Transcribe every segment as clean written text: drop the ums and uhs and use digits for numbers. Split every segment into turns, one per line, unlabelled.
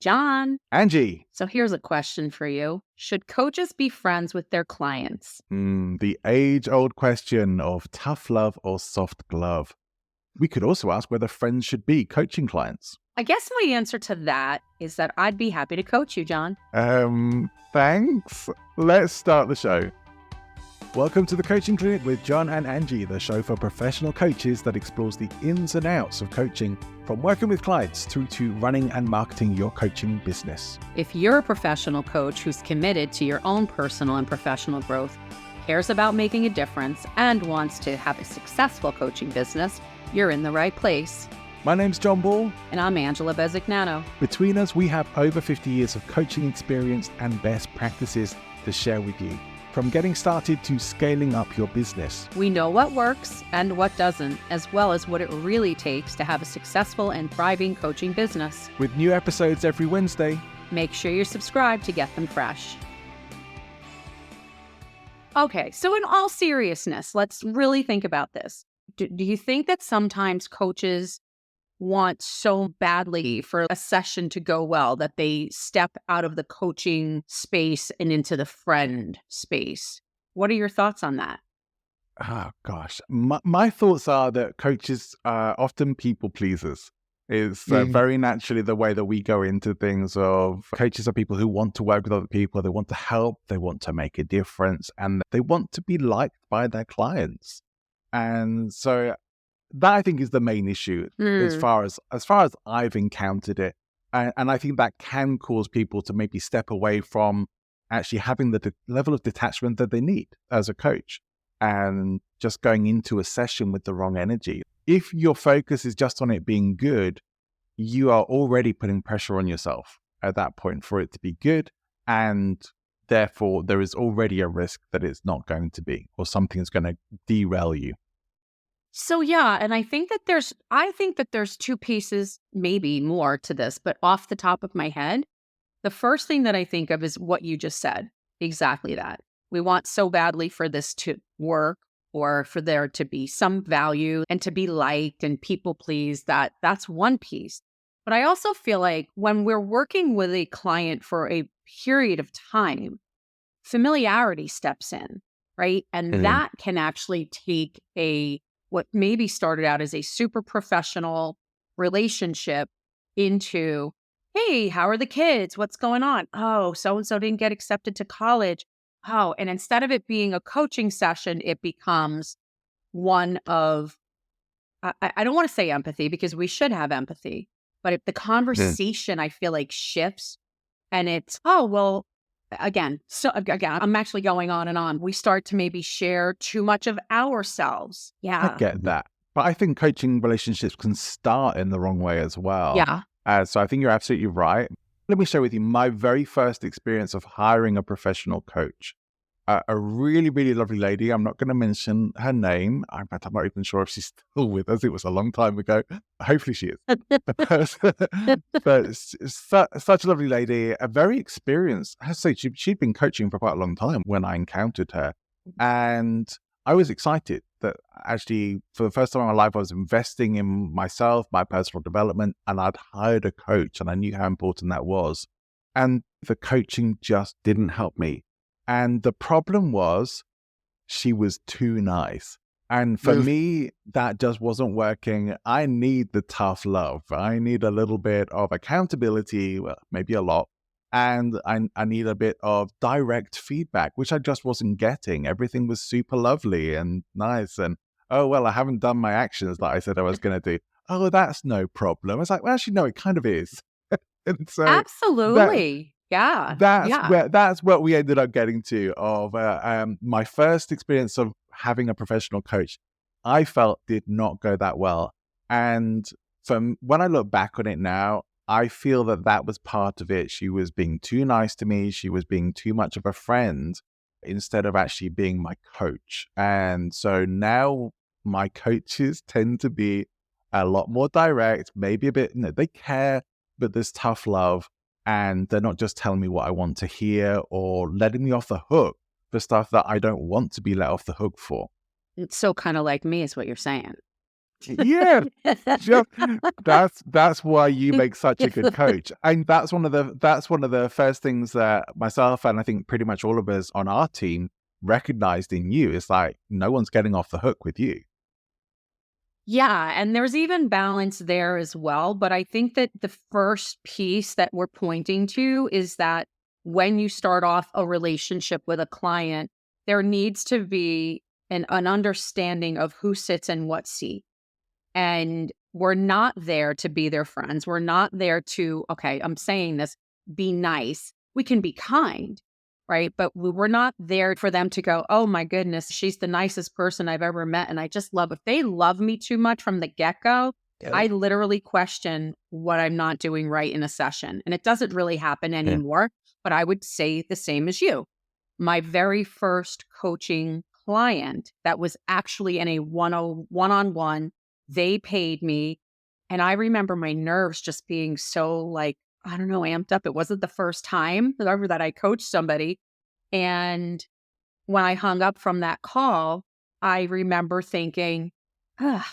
John.
Angie.
So here's a question for you. Should coaches be friends with their clients?
The age-old question of tough love or soft glove. We could also ask whether friends should be coaching clients.
I guess my answer to that is that I'd be happy to coach you, John.
Thanks. Let's start the show. Welcome to the Coaching Clinic with John and Angie, the show for professional coaches that explores the ins and outs of coaching, from working with clients through to running and marketing your coaching business.
If you're a professional coach who's committed to your own personal and professional growth, cares about making a difference, and wants to have a successful coaching business, you're in the right place.
My name's John Ball.
And I'm Angela Bezignano.
Between us, we have over 50 years of coaching experience and best practices to share with you. From getting started to scaling up your business.
We know what works and what doesn't, as well as what it really takes to have a successful and thriving coaching business.
With new episodes every Wednesday.
Make sure you're subscribed to get them fresh. Okay, so in all seriousness, let's really think about this. Do you think that sometimes coaches want so badly for a session to go well that they step out of the coaching space and into the friend space? What are your thoughts on that?
Oh, gosh. My thoughts are that coaches are often people pleasers. It's very naturally the way that we go into things of coaches are people who want to work with other people. They want to help. They want to make a difference. And they want to be liked by their clients. And so that, I think, is the main issue as far as I've encountered it. And I think that can cause people to maybe step away from actually having the level of detachment that they need as a coach and just going into a session with the wrong energy. If your focus is just on it being good, you are already putting pressure on yourself at that point for it to be good. And therefore, there is already a risk that it's not going to be, or something is going to derail you.
So yeah, and I think that there's two pieces, maybe more to this, but off the top of my head, the first thing that I think of is what you just said. Exactly that. We want so badly for this to work or for there to be some value and to be liked and people pleased. That's one piece. But I also feel like when we're working with a client for a period of time, familiarity steps in, right? And that can actually take what maybe started out as a super professional relationship into, hey, how are the kids? What's going on? Oh, so-and-so didn't get accepted to college. Oh, and instead of it being a coaching session, it becomes one of, I don't want to say empathy because we should have empathy, but if the conversation, I feel like shifts and it's, oh, well, Again, I'm actually going on and on. We start to maybe share too much of ourselves. Yeah.
I get that. But I think coaching relationships can start in the wrong way as well.
Yeah.
So I think you're absolutely right. Let me share with you my very first experience of hiring a professional coach. A really, really lovely lady. I'm not going to mention her name. In fact, I'm not even sure if she's still with us. It was a long time ago. Hopefully she is. But such a lovely lady, a very experienced. I have to say, she'd been coaching for quite a long time when I encountered her. And I was excited that actually, for the first time in my life, I was investing in myself, my personal development, and I'd hired a coach, and I knew how important that was. And the coaching just didn't help me. And the problem was she was too nice. And for me, that just wasn't working. I need the tough love. I need a little bit of accountability, well, maybe a lot. And I need a bit of direct feedback, which I just wasn't getting. Everything was super lovely and nice. And, oh, well, I haven't done my actions that I said I was going to do. Oh, that's no problem. It's like, well, actually, no, it kind of is. And so
absolutely.
That's what we ended up getting to of my first experience of having a professional coach. I felt did not go that well. And from when I look back on it now, I feel that was part of it. She was being too nice to me. She was being too much of a friend instead of actually being my coach. And so now my coaches tend to be a lot more direct, maybe a bit, they care, but there's tough love. And they're not just telling me what I want to hear or letting me off the hook for stuff that I don't want to be let off the hook for.
It's so kind of like me is what you're saying.
Yeah, just that's why you make such a good coach. And that's one of the first things that myself and I think pretty much all of us on our team recognized in you. It's like no one's getting off the hook with you.
Yeah, and there's even balance there as well. But I think that the first piece that we're pointing to is that when you start off a relationship with a client, there needs to be an understanding of who sits in what seat. And we're not there to be their friends. We're not there to, okay, I'm saying this, be nice. We can be kind, right? But we're not there for them to go, oh my goodness, she's the nicest person I've ever met. And I just love, if they love me too much from the get go, I literally question what I'm not doing right in a session. And it doesn't really happen
Yeah.
anymore, but I would say the same as you. My very first coaching client that was actually in a one-on-one, they paid me. And I remember my nerves just being so like, I don't know, amped up. It wasn't the first time ever that I coached somebody. And when I hung up from that call, I remember thinking, ugh,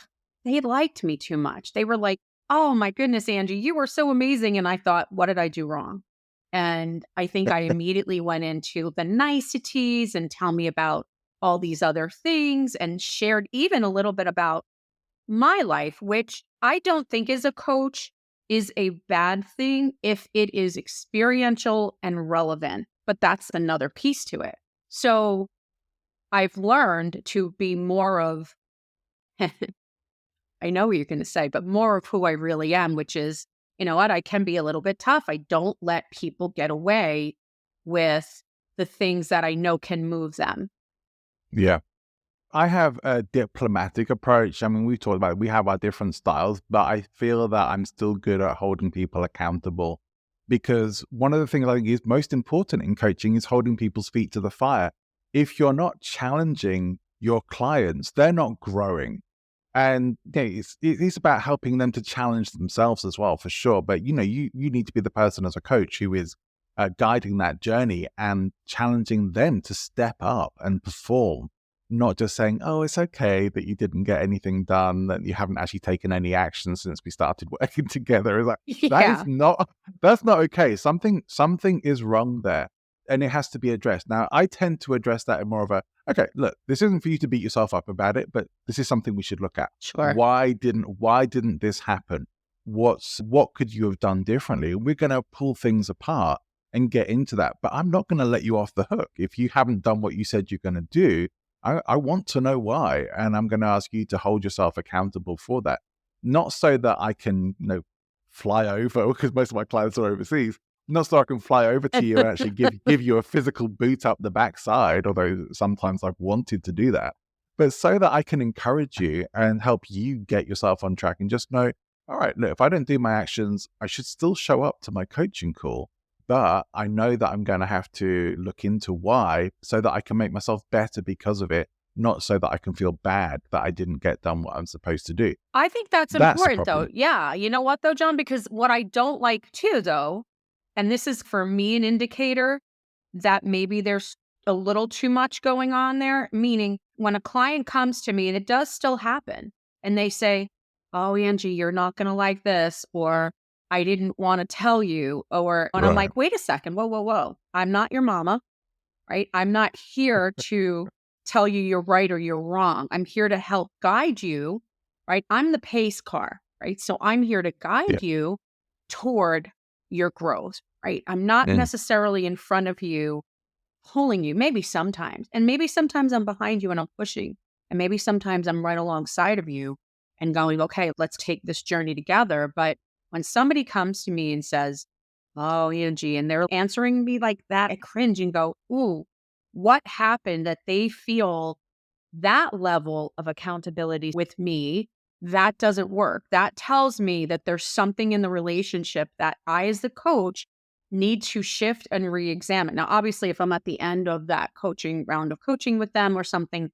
they liked me too much. They were like, oh my goodness, Angie, you were so amazing. And I thought, what did I do wrong? And I think I immediately went into the niceties and tell me about all these other things and shared even a little bit about my life, which I don't think as a coach is a bad thing if it is experiential and relevant. But that's another piece to it. So I've learned to be more of, I know what you're going to say, but more of who I really am, which is, you know what, I can be a little bit tough. I don't let people get away with the things that I know can move them.
Yeah. I have a diplomatic approach. I mean, we talked about it. We have our different styles, but I feel that I'm still good at holding people accountable because one of the things I think is most important in coaching is holding people's feet to the fire. If you're not challenging your clients, they're not growing. And it's about helping them to challenge themselves as well, for sure. But you need to be the person as a coach who is guiding that journey and challenging them to step up and perform, not just saying, "Oh, it's okay that you didn't get anything done, that you haven't actually taken any action since we started working together." It's like that is
Yeah.
not that's not okay. Something is wrong there, and it has to be addressed. Now, I tend to address that in more of a, okay, look, this isn't for you to beat yourself up about it, but this is something we should look at.
Sure.
Why didn't this happen? What could you have done differently? We're going to pull things apart and get into that. But I'm not going to let you off the hook. If you haven't done what you said you're going to do, I want to know why. And I'm going to ask you to hold yourself accountable for that. Not so that I can, fly over, because most of my clients are overseas, not so I can fly over to you and actually give you a physical boot up the backside, although sometimes I've wanted to do that, but so that I can encourage you and help you get yourself on track and just know, all right, look, if I don't do my actions, I should still show up to my coaching call, but I know that I'm going to have to look into why so that I can make myself better because of it, not so that I can feel bad that I didn't get done what I'm supposed to do.
I think that's
That's the
important though.
problem.
Yeah. You know what though, John? Because what I don't like too, though, and this is for me an indicator that maybe there's a little too much going on there, meaning when a client comes to me, and it does still happen, and they say, oh, Angie, you're not going to like this, or I didn't want to tell you, and I'm
Right.
like, wait a second, whoa, whoa, whoa. I'm not your mama, right? I'm not here to tell you you're right or you're wrong. I'm here to help guide you, right? I'm the pace car, right? So I'm here to
Yeah.
guide you toward your growth, right? I'm not
Mm.
necessarily in front of you pulling you, maybe sometimes. And maybe sometimes I'm behind you and I'm pushing. And maybe sometimes I'm right alongside of you and going, okay, let's take this journey together. But when somebody comes to me and says, oh, Angie, and they're answering me like that, I cringe and go, ooh, what happened that they feel that level of accountability with me? That doesn't work. That tells me that there's something in the relationship that I, as the coach, need to shift and re-examine. Now, obviously, if I'm at the end of that coaching round of coaching with them or something,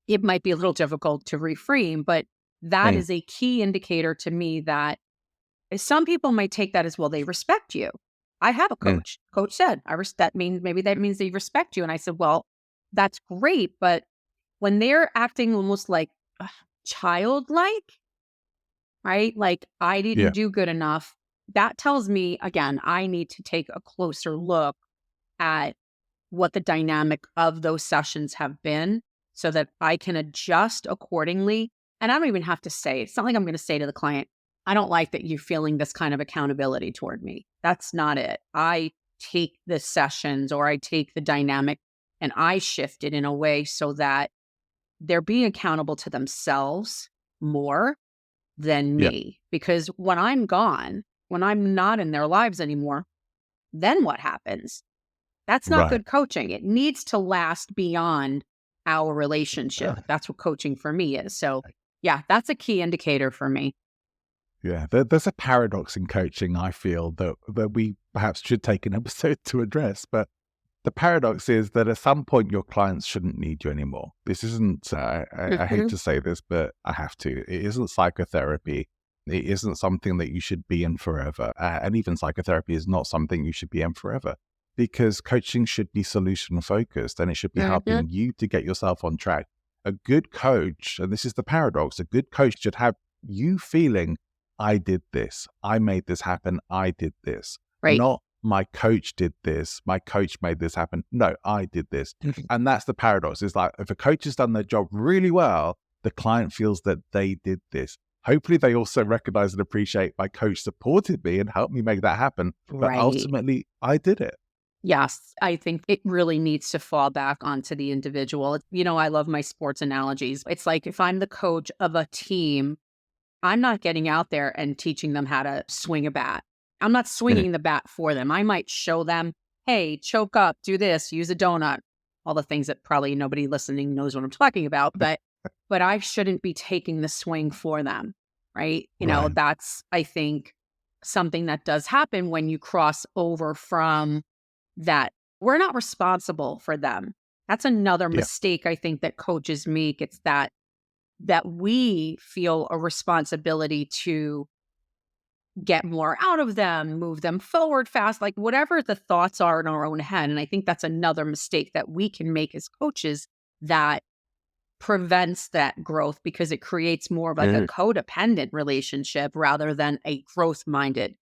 it might be a little difficult to reframe, but that
Mm.
is a key indicator to me that some people might take that as, well, they respect you. I have a
Mm.
coach. Coach said, that means maybe that means they respect you. And I said, well, that's great. But when they're acting almost like, "Ugh, childlike, right? Like, I didn't
Yeah.
do good enough. That tells me, again, I need to take a closer look at what the dynamic of those sessions have been so that I can adjust accordingly. And I don't even have to say, it's not like I'm going to say to the client, I don't like that you're feeling this kind of accountability toward me. That's not it. I take the sessions or I take the dynamic and I shift it in a way so that they're being accountable to themselves more than
Yeah.
me. Because when I'm gone, when I'm not in their lives anymore, then what happens? That's not
Right.
good coaching. It needs to last beyond our relationship. That's what coaching for me is. So, yeah, that's a key indicator for me.
Yeah, there's a paradox in coaching, I feel, that we perhaps should take an episode to address. But the paradox is that at some point your clients shouldn't need you anymore. This isn't, I hate
Mhm.
to say this, but I have to. It isn't psychotherapy. It isn't something that you should be in forever. And even psychotherapy is not something you should be in forever, because coaching should be solution focused and it should be
Mhm.
helping you to get yourself on track. A good coach, and this is the paradox, a good coach should have you feeling, I did this, I made this happen, I did this,
Right.
not my coach did this, my coach made this happen. No, I did this. And that's the paradox. It's like if a coach has done their job really well, the client feels that they did this. Hopefully, they also recognize and appreciate my coach supported me and helped me make that happen. But
Right.
ultimately, I did it.
Yes, I think it really needs to fall back onto the individual. I love my sports analogies. It's like if I'm the coach of a team, I'm not getting out there and teaching them how to swing a bat. I'm not
Mhm.
swinging the bat for them. I might show them, hey, choke up, do this, use a donut, all the things that probably nobody listening knows what I'm talking about. But I shouldn't be taking the swing for them, right?
Right.
That's, I think, something that does happen when you cross over from that. We're not responsible for them. That's another
Yeah.
mistake I think that coaches make. It's that we feel a responsibility to get more out of them, move them forward fast, like whatever the thoughts are in our own head. And I think that's another mistake that we can make as coaches that prevents that growth because it creates more of like a
Mhm.
codependent relationship rather than a growth minded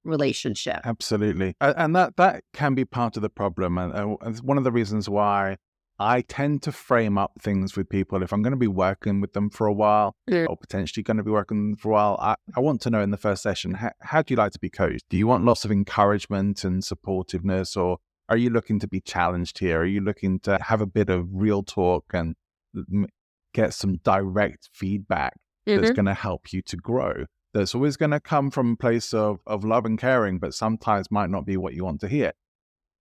relationship.
Absolutely. And that can be part of the problem. And it's one of the reasons why I tend to frame up things with people. If I'm going to be working with them for a while,
Mm.
or potentially going to be working with them for a while, I want to know in the first session, how do you like to be coached? Do you want lots of encouragement and supportiveness, or are you looking to be challenged here? Are you looking to have a bit of real talk and m- get some direct feedback that's
Mhm.
going to help you to grow? That's always going to come from a place of love and caring, but sometimes might not be what you want to hear.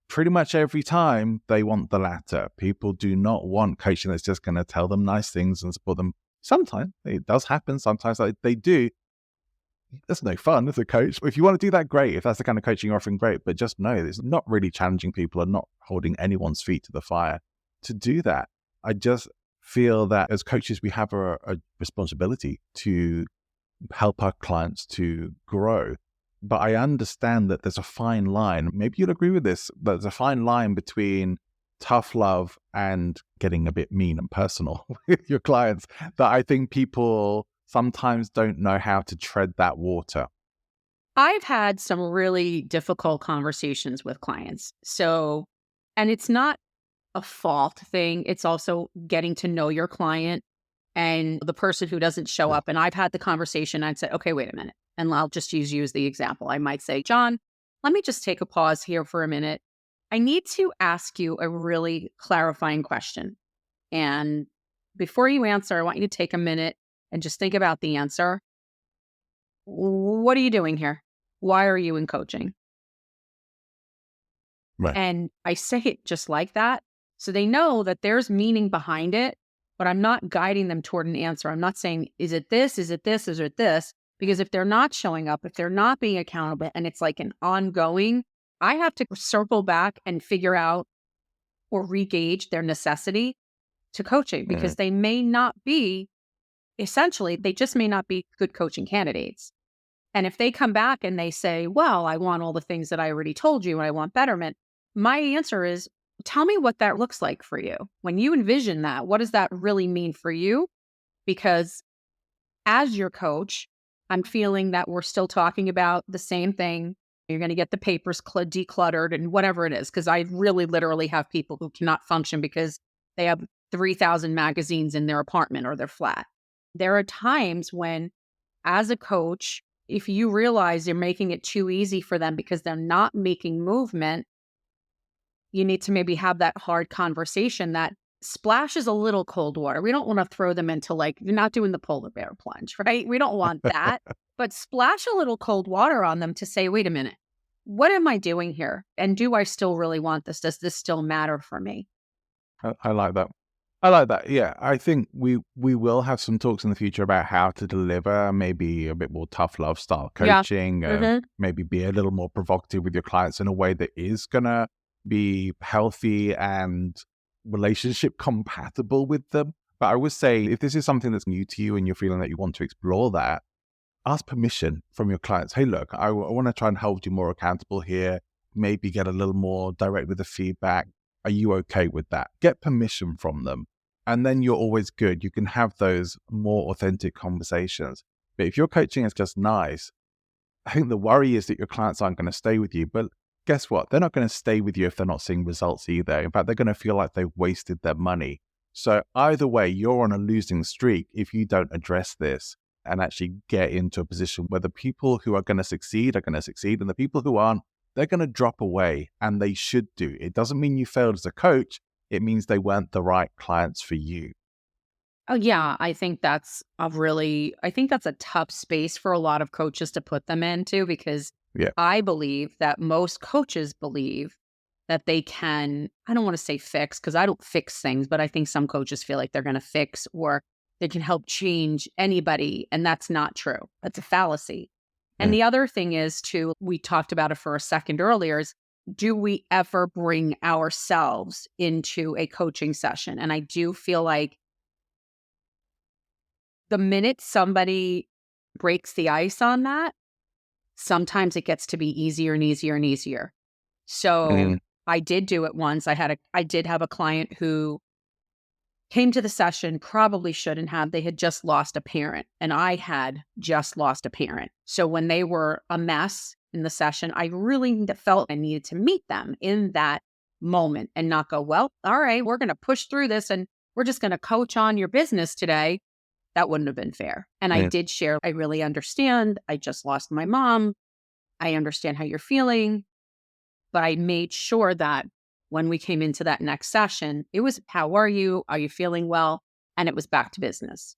Pretty much every time they want the latter. People do not want coaching that's just going to tell them nice things and support them. Sometimes it does happen. Sometimes they do. That's no fun as a coach. If you want to do that, great. If that's the kind of coaching you're offering, great. But just know it's not really challenging people and not holding anyone's feet to the fire to do that. I just feel that as coaches, we have a responsibility to help our clients to grow. But I understand that there's a fine line. Maybe you'll agree with this. There's a fine line between tough love and getting a bit mean and personal with your clients that I think people sometimes don't know how to tread that water.
I've had some really difficult conversations with clients. And it's not a fault thing. It's also getting to know your client and the person who doesn't show
Yeah.
up. And I've had the conversation. I'd say, okay, wait a minute. And I'll just use you as the example. I might say, John, let me just take a pause here for a minute. I need to ask you a really clarifying question. And before you answer, I want you to take a minute and just think about the answer. What are you doing here? Why are you in coaching?
Right.
And I say it just like that. So they know that there's meaning behind it, but I'm not guiding them toward an answer. I'm not saying, is it this? Is it this? Is it this? Because if they're not showing up, if they're not being accountable and it's like an ongoing, I have to circle back and figure out or re-gauge their necessity to coaching
Mm.
because they may not be, essentially, they just may not be good coaching candidates. And if they come back and they say, well, I want all the things that I already told you and I want betterment, my answer is, tell me what that looks like for you. When you envision that, what does that really mean for you? Because as your coach, I'm feeling that we're still talking about the same thing. You're going to get the papers decluttered and whatever it is. Because I really literally have people who cannot function because they have 3,000 magazines in their apartment or their flat. There are times when, as a coach, if you realize you're making it too easy for them because they're not making movement, you need to maybe have that hard conversation that splashes a little cold water. We don't want to throw them into, like, you're not doing the polar bear plunge, right? We don't want that, but splash a little cold water on them to say, wait a minute, what am I doing here? And do I still really want this? Does this still matter for me?
I like that. I like that. Yeah, I think we will have some talks in the future about how to deliver maybe a bit more tough love style
Yeah.
coaching,
Hmm.
maybe be a little more provocative with your clients in a way that is gonna be healthy and relationship compatible with them. But I would say if this is something that's new to you and you're feeling that you want to explore that, ask permission from your clients. Hey, look, I want to try and hold you more accountable here. Maybe get a little more direct with the feedback. Are you okay with that? Get permission from them. And then you're always good. You can have those more authentic conversations. But if your coaching is just nice, I think the worry is that your clients aren't going to stay with you. But guess what? They're not going to stay with you if they're not seeing results either. In fact, they're going to feel like they've wasted their money. So either way, you're on a losing streak if you don't address this and actually get into a position where the people who are going to succeed are going to succeed, and the people who aren't, they're going to drop away, and they should do. It doesn't mean you failed as a coach. It means they weren't the right clients for you.
Oh, yeah. I think that's a tough space for a lot of coaches to put them into, because
Yeah.
I believe that most coaches believe that they can, I don't want to say fix, because I don't fix things, but I think some coaches feel like they're going to fix, or they can help change anybody. And that's not true. That's a fallacy. And
Mm.
the other thing is, too, we talked about it for a second earlier, is do we ever bring ourselves into a coaching session? And I do feel like the minute somebody breaks the ice on that, sometimes it gets to be easier and easier and easier. So
Mm.
I did do it once. I did have a client who came to the session, probably shouldn't have. They had just lost a parent, and I had just lost a parent. So when they were a mess in the session, I really felt I needed to meet them in that moment and not go, well, all right, we're going to push through this and we're just going to coach on your business today. That wouldn't have been fair. And I
Mm.
did share, I really understand. I just lost my mom. I understand how you're feeling. But I made sure that when we came into that next session, it was, how are you? Are you feeling well? And it was back to business.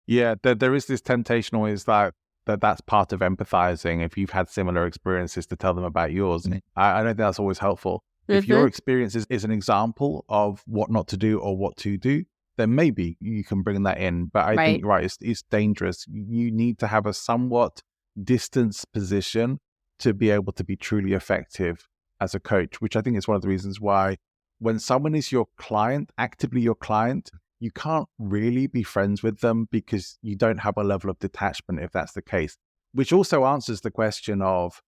Yeah, there is this temptation always that's part of empathizing. If you've had similar experiences, to tell them about yours. I don't think that's always helpful. If your
Hmm.
experience is an example of what not to do or what to do, then maybe you can bring that in. But I think
Right.
you're right, it's dangerous. You need to have a somewhat distanced position to be able to be truly effective as a coach, which I think is one of the reasons why when someone is your client, actively your client, you can't really be friends with them because you don't have a level of detachment if that's the case. Which also answers the question of,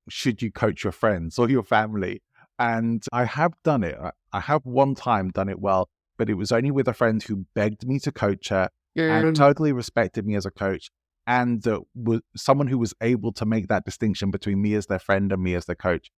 should you coach your friends or your family? And I have done it. I have one time done it well, but it was only with a friend who begged me to coach her and totally respected me as a coach. And was someone who was able to make that distinction between me as their friend and me as their coach.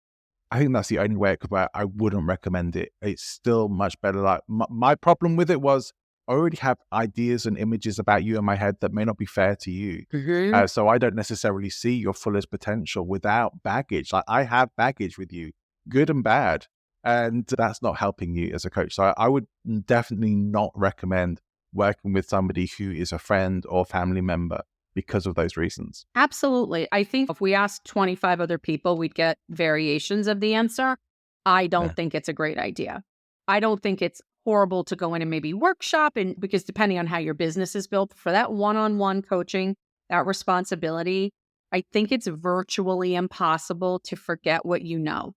I think that's the only way it could work. I wouldn't recommend it. It's still much better. Like my problem with it was I already have ideas and images about you in my head that may not be fair to you.
Hmm.
So I don't necessarily see your fullest potential without baggage. Like I have baggage with you, good and bad, and that's not helping you as a coach. So I would definitely not recommend working with somebody who is a friend or family member because of those reasons.
Absolutely. I think if we asked 25 other people, we'd get variations of the answer. I
Yeah.
don't think it's a great idea. I don't think it's horrible to go in and maybe workshop, and because depending on how your business is built, for that one-on-one coaching, that responsibility, I think it's virtually impossible to forget what you know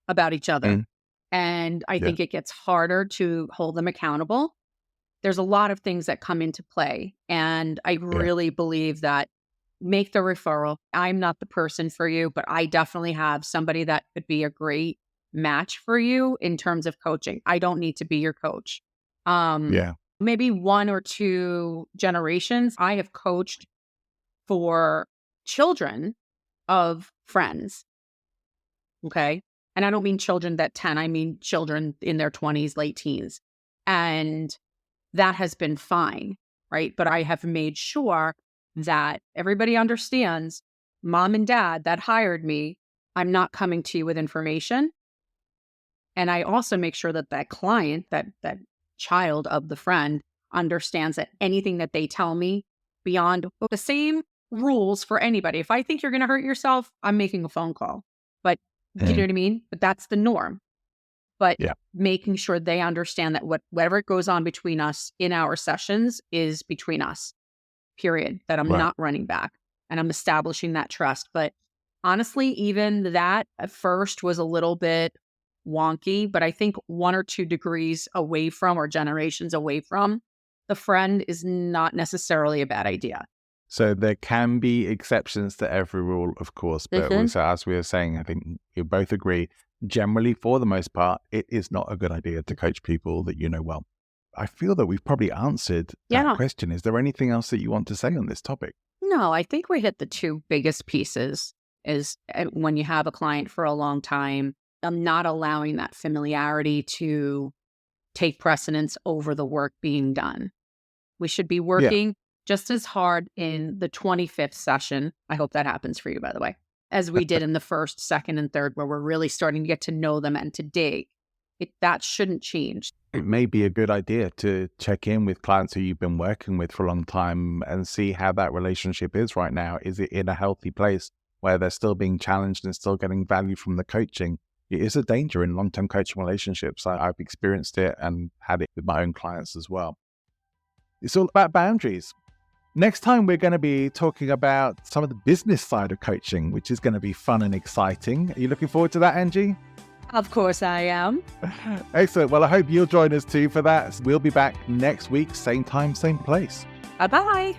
about each other.
Mm.
And I
Yeah.
think it gets harder to hold them accountable. There's a lot of things that come into play. And I
Yeah.
really believe that, make the referral. I'm not the person for you, but I definitely have somebody that could be a great match for you in terms of coaching. I don't need to be your coach. Um,
Yeah.
maybe one or two generations, I have coached for children of friends. Okay. And I don't mean children that 10, I mean children in their 20s, late teens. And that has been fine. Right. But I have made sure that everybody understands mom and dad that hired me, I'm not coming to you with information. And I also make sure that that client, that child of the friend understands that anything that they tell me beyond the same rules for anybody. If I think you're going to hurt yourself, I'm making a phone call. But do you know
Mm.
what I mean? But that's the norm. But
Yeah.
making sure they understand that whatever goes on between us in our sessions is between us, period, that I'm
Right.
not running back and I'm establishing that trust. But honestly, even that at first was a little bit wonky, but I think 1 or 2 degrees away from or generations away from the friend is not necessarily a bad idea.
So there can be exceptions to every rule, of course, but
Mhm.
also, as we were saying, I think you both agree, generally, for the most part, it is not a good idea to coach people that you know well. I feel that we've probably answered that
Yeah.
question. Is there anything else that you want to say on this topic?
No, I think we hit the two biggest pieces is when you have a client for a long time, I'm not allowing that familiarity to take precedence over the work being done. We should be
Yeah.
working just as hard in the 25th session. I hope that happens for you, by the way, as we did in the first, second, and third, where we're really starting to get to know them and to dig. That shouldn't change.
It may be a good idea to check in with clients who you've been working with for a long time and see how that relationship is right now. Is it in a healthy place where they're still being challenged and still getting value from the coaching? It is a danger in long-term coaching relationships. I've experienced it and had it with my own clients as well. It's all about boundaries. Next time, we're going to be talking about some of the business side of coaching, which is going to be fun and exciting. Are you looking forward to that, Angie?
Of course I am.
Excellent. Well, I hope you'll join us too for that. We'll be back next week, same time, same place.
Bye-bye.